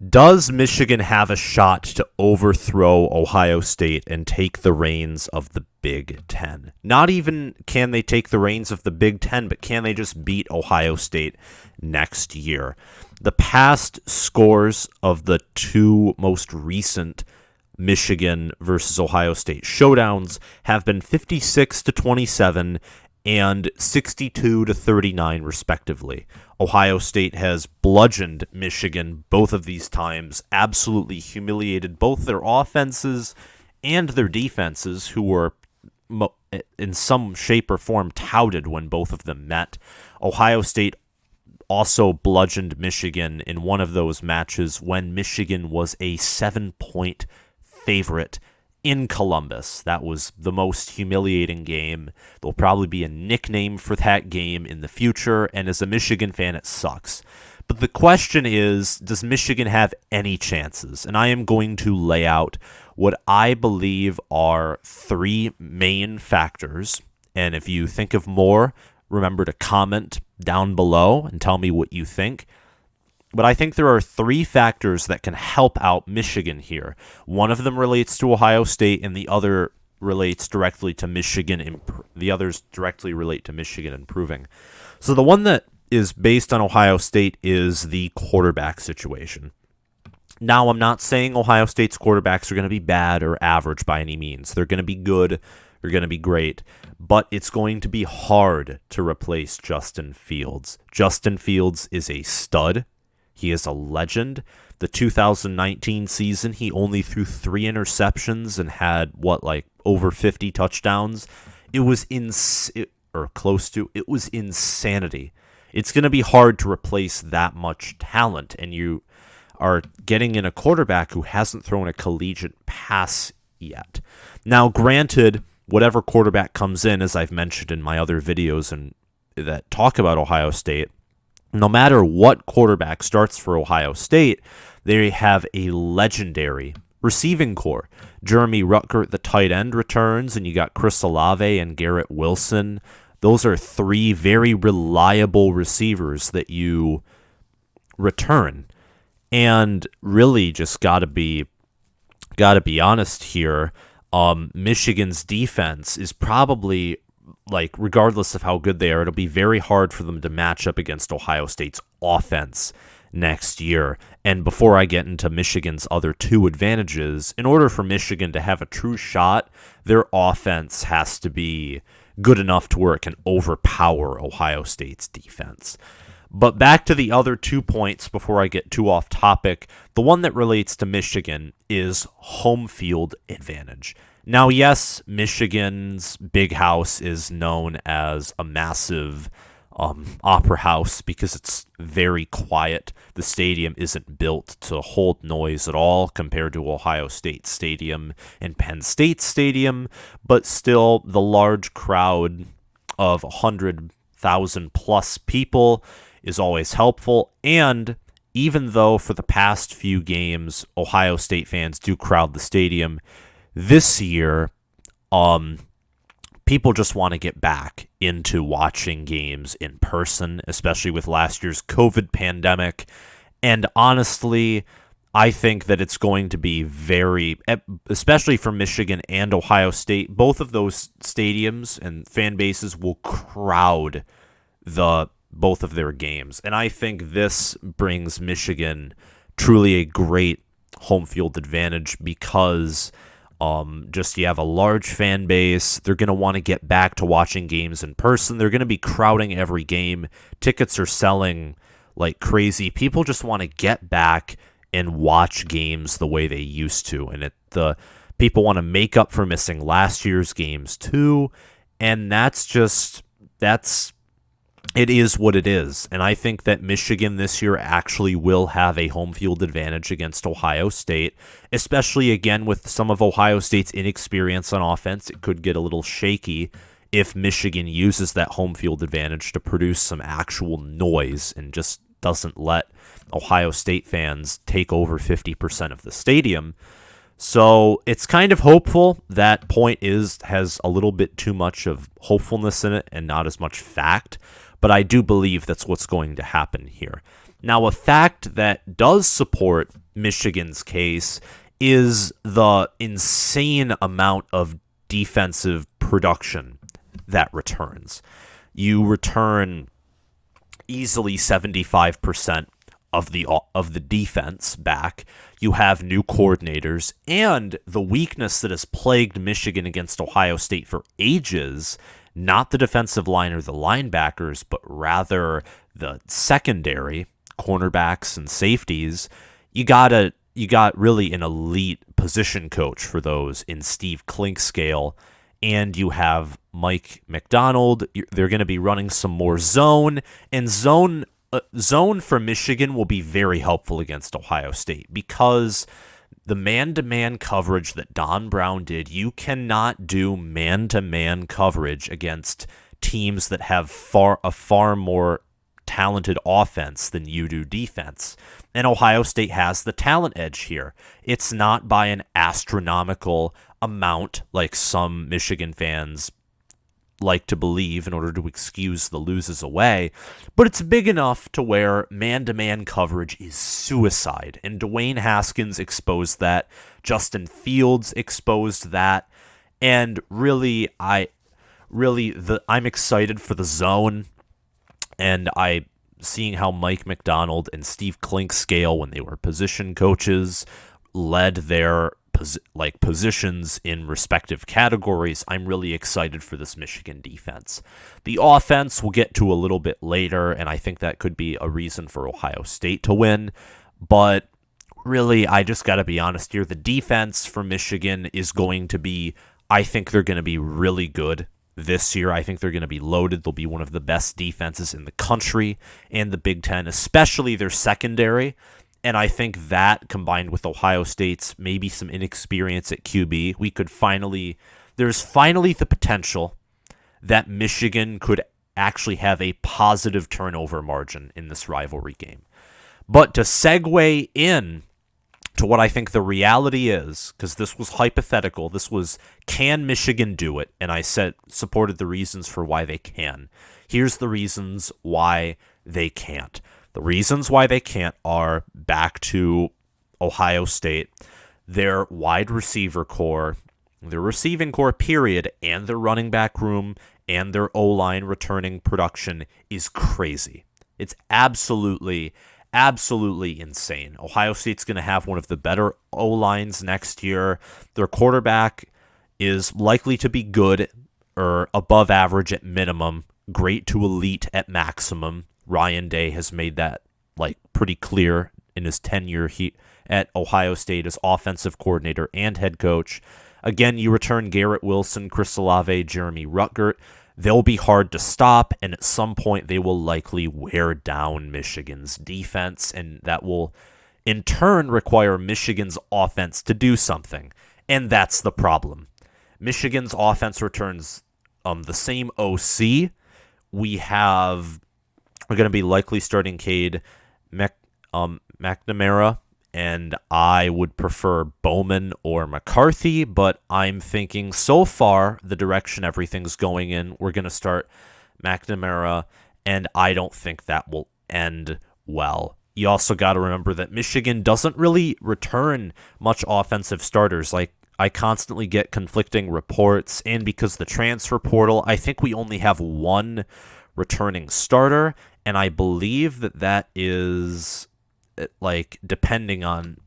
Does Michigan have a shot to overthrow Ohio State and take the reins of the Big Ten? Not even can they take the reins of the Big Ten, but can they just beat Ohio State next year? The past scores of the two most recent Michigan versus Ohio State showdowns have been 56-27 and 62-39 respectively. Ohio State has bludgeoned Michigan both of these times, absolutely humiliated both their offenses and their defenses, who were in some shape or form touted when both of them met. Ohio State also bludgeoned Michigan in one of those matches when Michigan was a 7-point favorite in Columbus. That was the most humiliating game. There'll probably be a nickname for that game in the future, and as a Michigan fan, it sucks. But the question is, does Michigan have any chances? And I am going to lay out what I believe are three main factors. And if you think of more, remember to comment down below and tell me what you think. But I think there are three factors that can help out Michigan here. One of them relates to Ohio State, and the other relates directly to Michigan. The others directly relate to Michigan improving. So the one that is based on Ohio State is the quarterback situation. Now, I'm not saying Ohio State's quarterbacks are going to be bad or average by any means. They're going to be good. They're going to be great. But it's going to be hard to replace Justin Fields. Justin Fields is a stud. He is a legend. The 2019 season, he only threw 3 interceptions and had, over 50 touchdowns. It was close to. It was insanity. It's going to be hard to replace that much talent, and you are getting in a quarterback who hasn't thrown a collegiate pass yet. Now, granted, whatever quarterback comes in, as I've mentioned in my other videos and that talk about Ohio State, no matter what quarterback starts for Ohio State, they have a legendary receiving core. Jeremy Rucker, the tight end, returns, and you got Chris Olave and Garrett Wilson. Those are 3 very reliable receivers that you return. And really just gotta be honest here. Michigan's defense is probably, regardless of how good they are, it'll be very hard for them to match up against Ohio State's offense next year. And before I get into Michigan's other 2 advantages, in order for Michigan to have a true shot, their offense has to be good enough to where it can overpower Ohio State's defense. But back to the other 2 points before I get too off topic. The one that relates to Michigan is home field advantage. Now, yes, Michigan's big house is known as a massive opera house because it's very quiet. The stadium isn't built to hold noise at all compared to Ohio State Stadium and Penn State Stadium, but still the large crowd of 100,000 plus people is always helpful. And even though for the past few games Ohio State fans do crowd the stadium, this year, people just want to get back into watching games in person, especially with last year's COVID pandemic. And honestly, I think that it's going to be especially for Michigan and Ohio State, both of those stadiums and fan bases will crowd both of their games. And I think this brings Michigan truly a great home field advantage because you have a large fan base. They're going to want to get back to watching games in person. They're going to be crowding every game. Tickets are selling like crazy. People just want to get back and watch games the way they used to. And the people want to make up for missing last year's games too. And it is what it is. And I think that Michigan this year actually will have a home field advantage against Ohio State, especially again with some of Ohio State's inexperience on offense. It could get a little shaky if Michigan uses that home field advantage to produce some actual noise and just doesn't let Ohio State fans take over 50% of the stadium. So it's kind of hopeful. That point has a little bit too much of hopefulness in it and not as much fact. But I do believe that's what's going to happen here. Now, a fact that does support Michigan's case is the insane amount of defensive production that returns. You return easily 75% of the defense back. You have new coordinators, and the weakness that has plagued Michigan against Ohio State for ages, not the defensive line or the linebackers, but rather the secondary, cornerbacks and safeties. You got really an elite position coach for those in Steve Clinkscale, and you have Mike McDonald. They're going to be running some more zone, and zone for Michigan will be very helpful against Ohio State because the man-to-man coverage that Don Brown did, you cannot do man-to-man coverage against teams that have a far more talented offense than you do defense. And Ohio State has the talent edge here. It's not by an astronomical amount like some Michigan fans like to believe in order to excuse the loses away, but it's big enough to where man-to-man coverage is suicide. And Dwayne Haskins exposed that. Justin Fields exposed that. And really, I'm excited for the zone. And seeing how Mike McDonald and Steve Clinkscale, when they were position coaches, led their positions in respective categories, I'm really excited for this Michigan defense. The offense we'll get to a little bit later, and I think that could be a reason for Ohio State to win. But really, I just got to be honest here. The defense for Michigan is going to be, I think they're going to be really good this year. I think they're going to be loaded. They'll be one of the best defenses in the country and the Big Ten, especially their secondary. And I think that, combined with Ohio State's maybe some inexperience at QB, there's finally the potential that Michigan could actually have a positive turnover margin in this rivalry game. But to segue in to what I think the reality is, because this was hypothetical, this was, can Michigan do it? And I supported the reasons for why they can. Here's the reasons why they can't. The reasons why they can't are back to Ohio State, their wide receiver core, their receiving core, period, and their running back room and their O-line returning production is crazy. It's absolutely insane. Ohio State's going to have one of the better O-lines next year. Their quarterback is likely to be good or above average at minimum, great to elite at maximum. Ryan Day has made that pretty clear in his tenure at Ohio State as offensive coordinator and head coach. Again, you return Garrett Wilson, Chris Olave, Jeremy Ruckert. They'll be hard to stop, and at some point they will likely wear down Michigan's defense, and that will in turn require Michigan's offense to do something. And that's the problem. Michigan's offense returns the same OC. We're going to be likely starting Cade McNamara, and I would prefer Bowman or McCarthy, but I'm thinking so far the direction everything's going in, we're going to start McNamara, and I don't think that will end well. You also got to remember that Michigan doesn't really return much offensive starters. I constantly get conflicting reports, and because the transfer portal, I think we only have one returning starter, and I believe that is depending on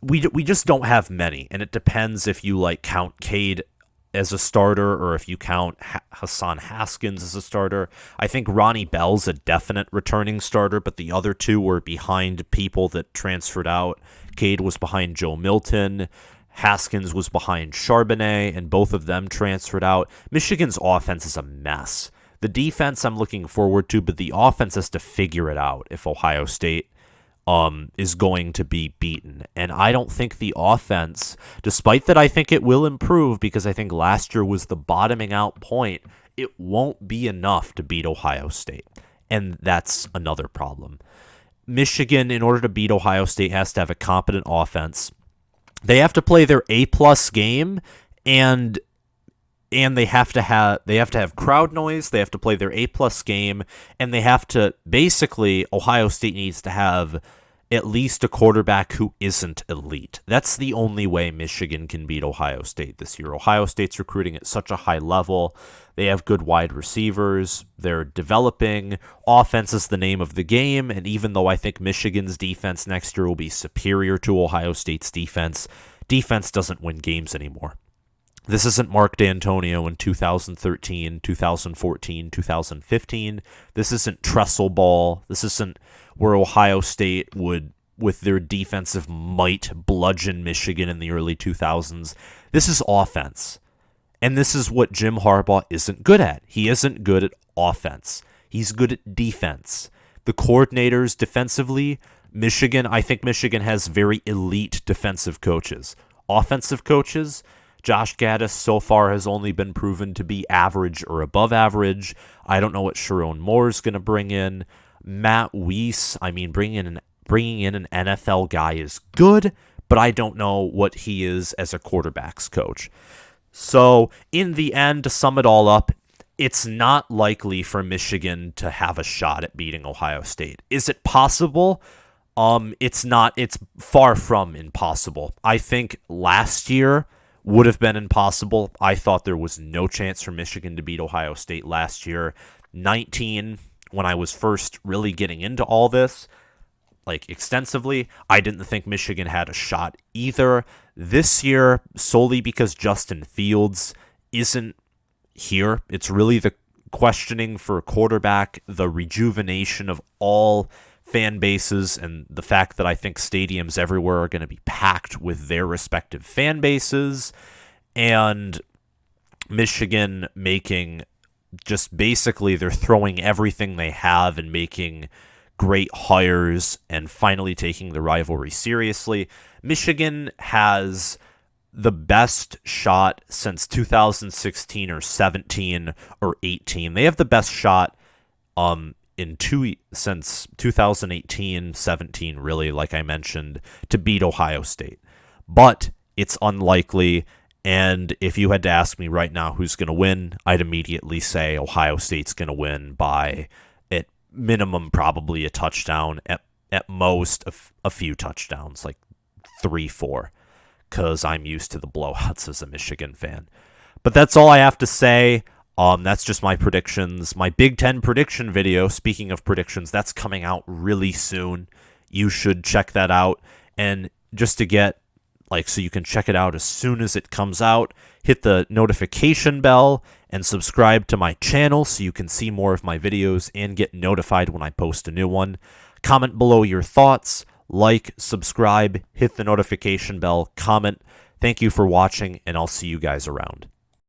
we just don't have many, and it depends if you count Cade as a starter or if you count Hassan Haskins as a starter. I think Ronnie Bell's a definite returning starter, but the other two were behind people that transferred out. Cade was behind Joe Milton. Haskins was behind Charbonnet, and both of them transferred out. Michigan's offense is a mess. The defense I'm looking forward to, but the offense has to figure it out if Ohio State is going to be beaten. And I don't think the offense, despite that I think it will improve because I think last year was the bottoming out point, it won't be enough to beat Ohio State. And that's another problem. Michigan, in order to beat Ohio State, has to have a competent offense. They have to play their A-plus game, and they have to have crowd noise. They have to play their A-plus game, and they have to basically, Ohio State needs to have at least a quarterback who isn't elite. That's the only way Michigan can beat Ohio State this year. Ohio State's recruiting at such a high level. They have good wide receivers. They're developing. Offense is the name of the game, and even though I think Michigan's defense next year will be superior to Ohio State's defense, defense doesn't win games anymore. This isn't Mark D'Antonio in 2013, 2014, 2015. This isn't Trestle ball. This isn't where Ohio State would, with their defensive might, bludgeon Michigan in the early 2000s. This is offense. And this is what Jim Harbaugh isn't good at. He isn't good at offense. He's good at defense. The coordinators defensively, I think Michigan has very elite defensive coaches. Offensive coaches, Josh Gaddis so far has only been proven to be average or above average. I don't know what Sharon Moore's going to bring in. Matt Weiss, bringing in an NFL guy is good, but I don't know what he is as a quarterback's coach. So in the end, to sum it all up, it's not likely for Michigan to have a shot at beating Ohio State. Is it possible? It's not. It's far from impossible. I think last year would have been impossible. I thought there was no chance for Michigan to beat Ohio State last year. 19, when I was first really getting into all this, like extensively, I didn't think Michigan had a shot either. This year, solely because Justin Fields isn't here, it's really the questioning for a quarterback, the rejuvenation of all fan bases, and the fact that I think stadiums everywhere are going to be packed with their respective fan bases, and Michigan making just basically they're throwing everything they have and making great hires and finally taking the rivalry seriously. Michigan has the best shot since 2016 or 17 or 18. They have the best shot since 2018, 17, really, like I mentioned, to beat Ohio State. But it's unlikely, and if you had to ask me right now who's going to win, I'd immediately say Ohio State's going to win by, at minimum, probably a touchdown, at most a few touchdowns, like 3-4, because I'm used to the blowouts as a Michigan fan. But that's all I have to say. That's just my predictions. My Big Ten prediction video, speaking of predictions, that's coming out really soon. You should check that out. And just to get, so you can check it out as soon as it comes out, hit the notification bell and subscribe to my channel so you can see more of my videos and get notified when I post a new one. Comment below your thoughts, subscribe, hit the notification bell, comment. Thank you for watching, and I'll see you guys around.